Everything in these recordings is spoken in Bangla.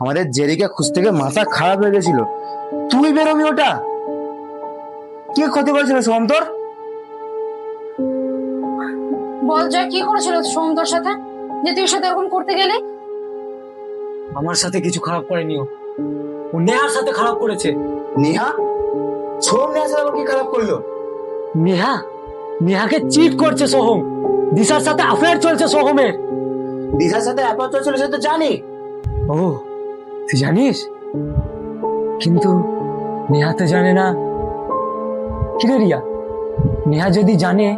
আমাদের জেরিকে খুঁজতে গিয়ে মাথা খারাপ হয়ে গেছিল। তুই বেরোবি ওটা? কি ক্ষতি করেছিল সোহম তোর? বল জয়, কি করেছিল সোহম তোর সাথে যে তুই ওর সাথে এরকম করতে গেলি? আমার সাথে কিছু খারাপ করেনি ও, ও নেহার সাথে খারাপ করেছে। নেহা? সোহম নেহার সাথে আবার কি খারাপ করলো? নেহা, নেহাকে চিট করছে সোহম। দিশার সাথে অ্যাফেয়ার চলছে সোহমের। দিশার সাথে অ্যাপার চলছিল সে তো জানি। ও, তুই জানিস? কিন্তু নেহা তো জানে না। কিরে রিয়া, নেহা যদি জানে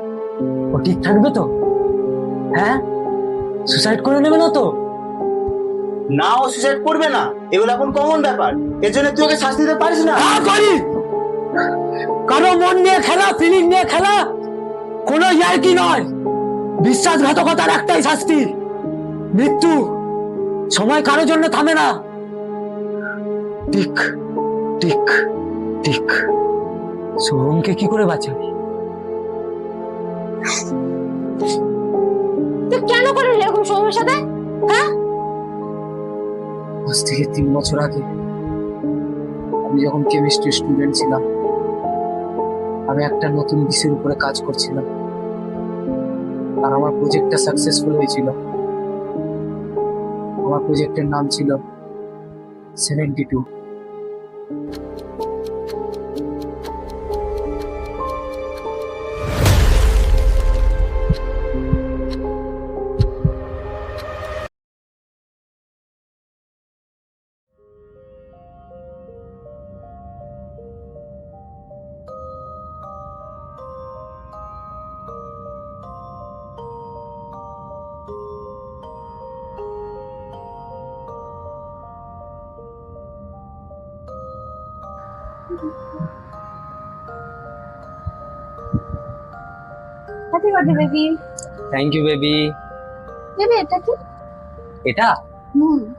ও ঠিক থাকবে তো? হ্যাঁ, সুসাইড করে নেবে না তো? না, ও সুসাইড করবে না, এগুলো এখন কমন ব্যাপার। এর জন্য তুই ওকে শাস্তি দিতে পারিস না। হ্যাঁ করি। কারো মন নিয়ে খেলা, ফিলিং নিয়ে খেলা কোনো ইয়ার্কি নয়। বিশ্বাসঘাতকতার একটাই শাস্তি, মৃত্যু। সময় কারোর জন্য থামে না। ঠিক ঠিক ঠিক। সোহমকে কি করে বাঁচাবি? তুই কেন করিস এরকম সোহমের সাথে? হ্যাঁ, আজ থেকে 3 বছর আগে আমি যখন কেমিস্ট্রি স্টুডেন্ট ছিলাম, আমি একটা নতুন বিষয়ের উপরে কাজ করছিলাম, আর আমার প্রজেক্টটা সাকসেসফুল হয়েছিল। আমার প্রজেক্টের নাম ছিল 72। Happy birthday baby. Thank you baby. Baby এটা কি? এটা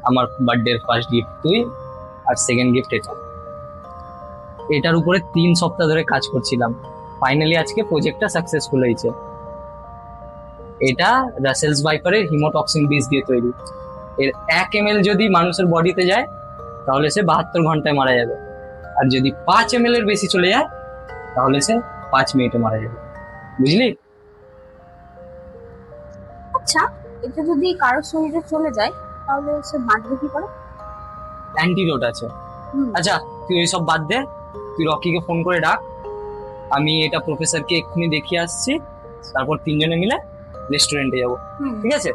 আমার বার্থডের ফার্স্ট গিফট তুই, আর সেকেন্ড গিফট এটা। এটার উপরে 3 সপ্তাহ ধরে কাজ করছিলাম, ফাইনালি আজকে প্রজেক্টটা সাকসেসফুল হয়েছে। এটা রাসেলস ভাইপারের হিমোটক্সিন বীজ দিয়ে তৈরি। এর 1 ml যদি মানুষের বডিতে যায় তাহলে সে 72 ঘন্টায় মারা যাবে, আর যদি 5 ml এর বেশি চলে যায় তাহলে সে 5 মিনিটে মারা যাবে। বুঝলি? আচ্ছা, এটা যদি কারো শরীরে চলে যায় তাহলে সে বাঁচবে কি করে? অ্যান্টিডোট আছে। আচ্ছা, তুই ওইসব বাদ দে, তুই রকিকে ফোন করে ডাক। আমি এটা প্রফেসরকে এক্ষুনি দেখিয়ে আসছি, তারপর 3 জনে মিলে রেস্টুরেন্টে যাবো। ঠিক আছে?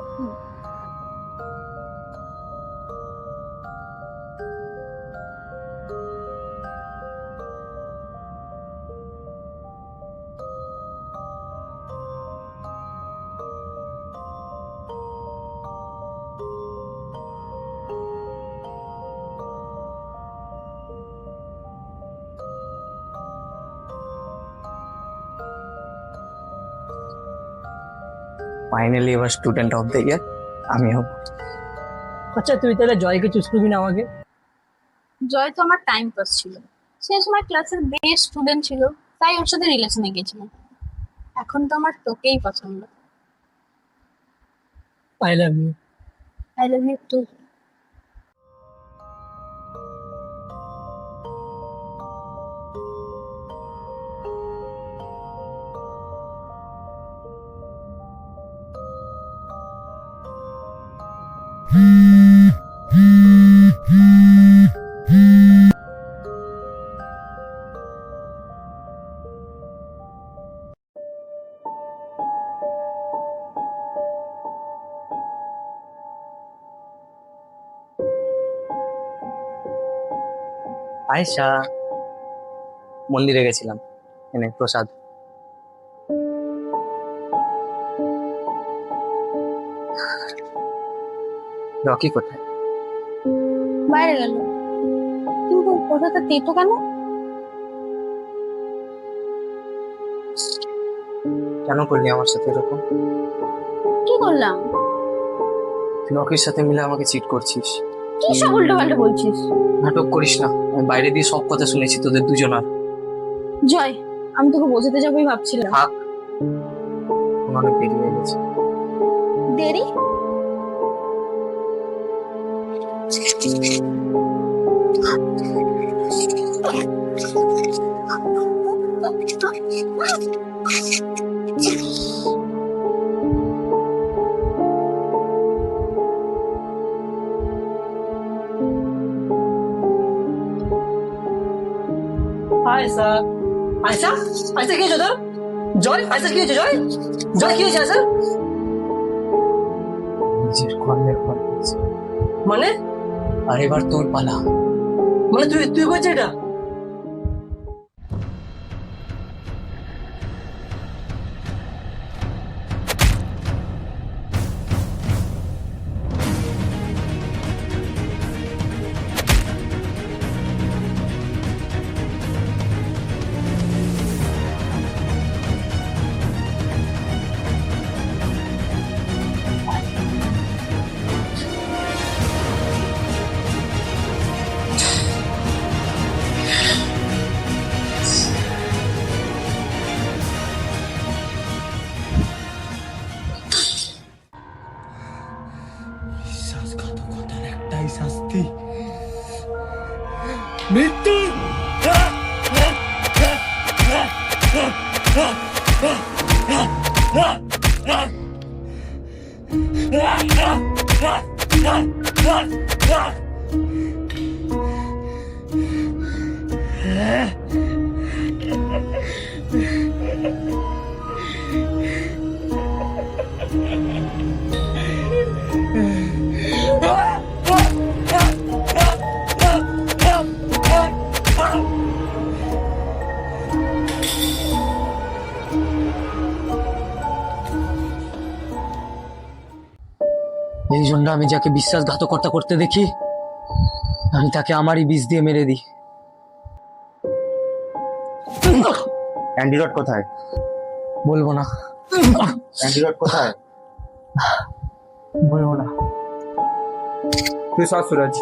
ফাইনালি এবার স্টুডেন্ট অফ দ্য ইয়ার আমি হব। আচ্ছা, তুই তাহলে জয়কে চুজ করবি না আমাকে? জয় তো আমার টাইম পাস ছিল, সে সময় ক্লাসের বেস্ট স্টুডেন্ট ছিল, তাই ওর সাথে রিলেশনে গেছিলাম। এখন তো আমার তোকেই পছন্দ। I love you. I love you too. Ayesha, মন্দিরে গেছিলাম, এনে প্রসাদ। রকি কোথায়? বাইরে গেল। কিন্তু কথাটা তেতো কেন? কেন করলি আমার সাথে এরকম? কি করলাম? তুই রকির সাথে মিলে আমাকে চিট করছিস। কি সব উল্টো পাল্টা বলছিস? নাটক করিস না, আমি বাইরে দিয়ে সব কথা শুনেছি তোদের দুজনার। জয়, আমি তোকে বোঝাতে যাবোই ভাবছিলাম। থাক, অনেক দেরি হয়ে গেছে। দেরি? আয়সা আয়সা আয়সা কি হয়েছে তোর? জয় আয়সা কি হয়েছে? জয় জয় কি হয়েছে আয়সা? নিজের কর্মের ফল পেয়েছি। মানে আর এবার তোর পালা। মানে তুই তুই করছিস এটা? বিশ্বাসঘাতকতার একটাই শাস্তি, মৃত্যু। এই জন্য আমি যাকে বিশ্বাসঘাতকতা করতে দেখি আমি তাকে আমারই বিষ দিয়ে মেরে দিই। অ্যান্টিডট কোথায়? বলবো না, অ্যান্টিডট কোথায়? বলবো না। তুই সব সুরজ।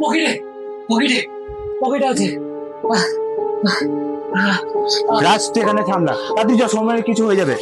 পকেটে পকেটে পকেটে আছে। রাজ তুই এখানে থাম না, তাড়াতাড়ি যা, সময়ের কিছু হয়ে যাবে।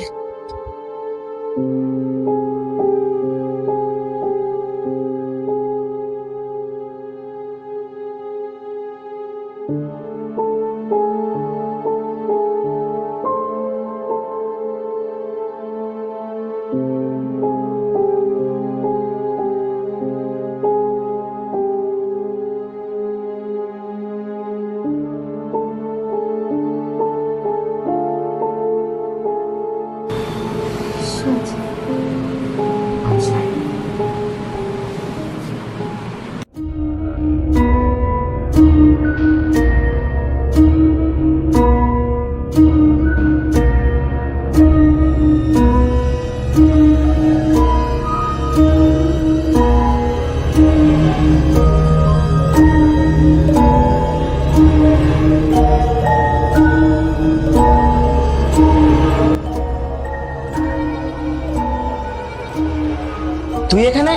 তুই এখানে?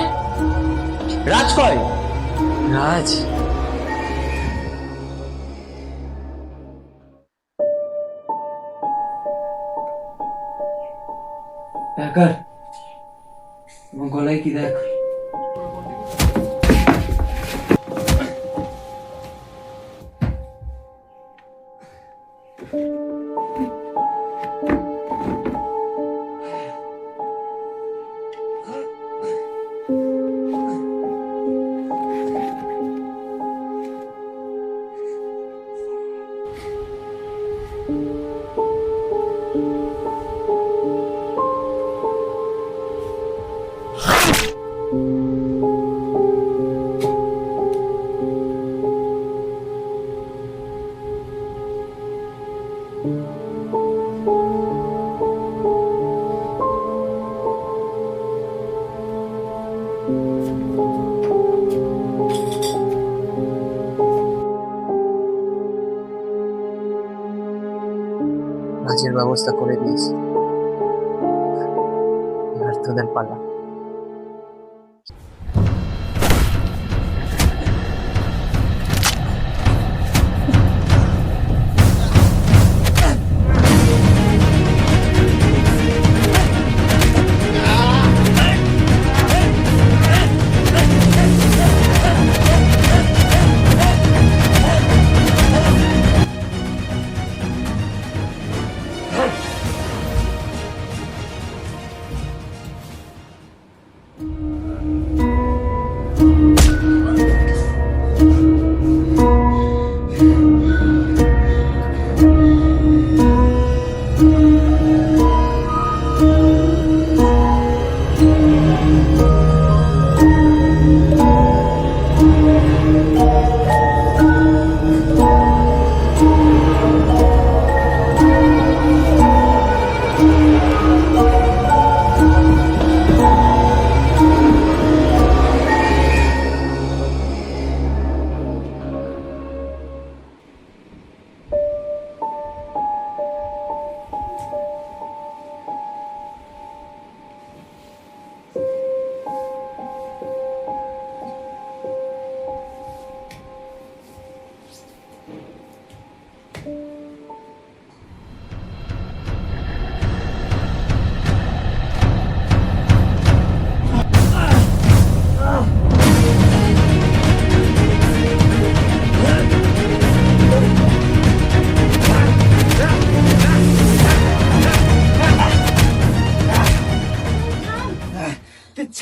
রাজ কয়? রাজ একার আমার গলায় কি দেখ? কাজের ব্যবস্থা করে দিয়েছি, এবার তোদের পালা।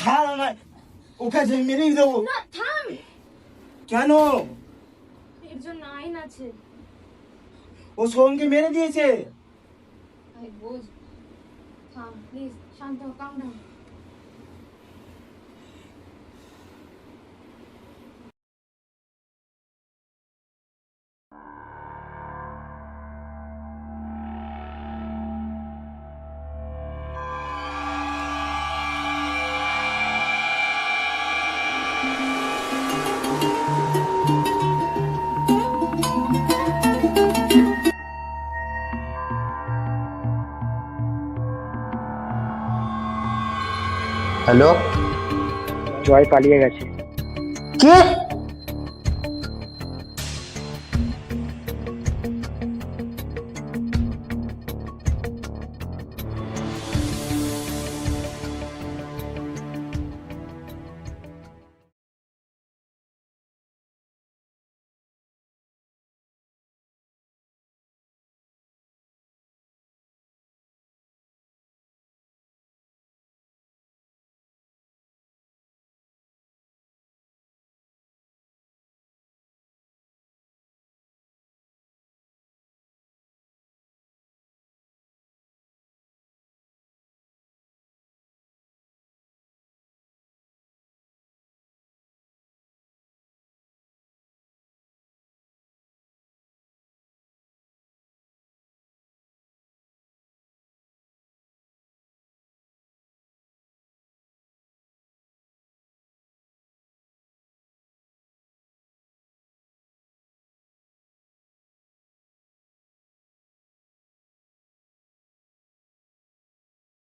ছাড় আমায়, ওকে যে মেরেই দেবো। না থাম, কেন? এর জন্য আইন আছে। ও সোহমকে মেরে দিয়েছে। ভাই বোঝ, থাম প্লিজ, শান্ত হও, কাম ডাউন। হ্যালো, জয় পালিয়ে গেছে। কে?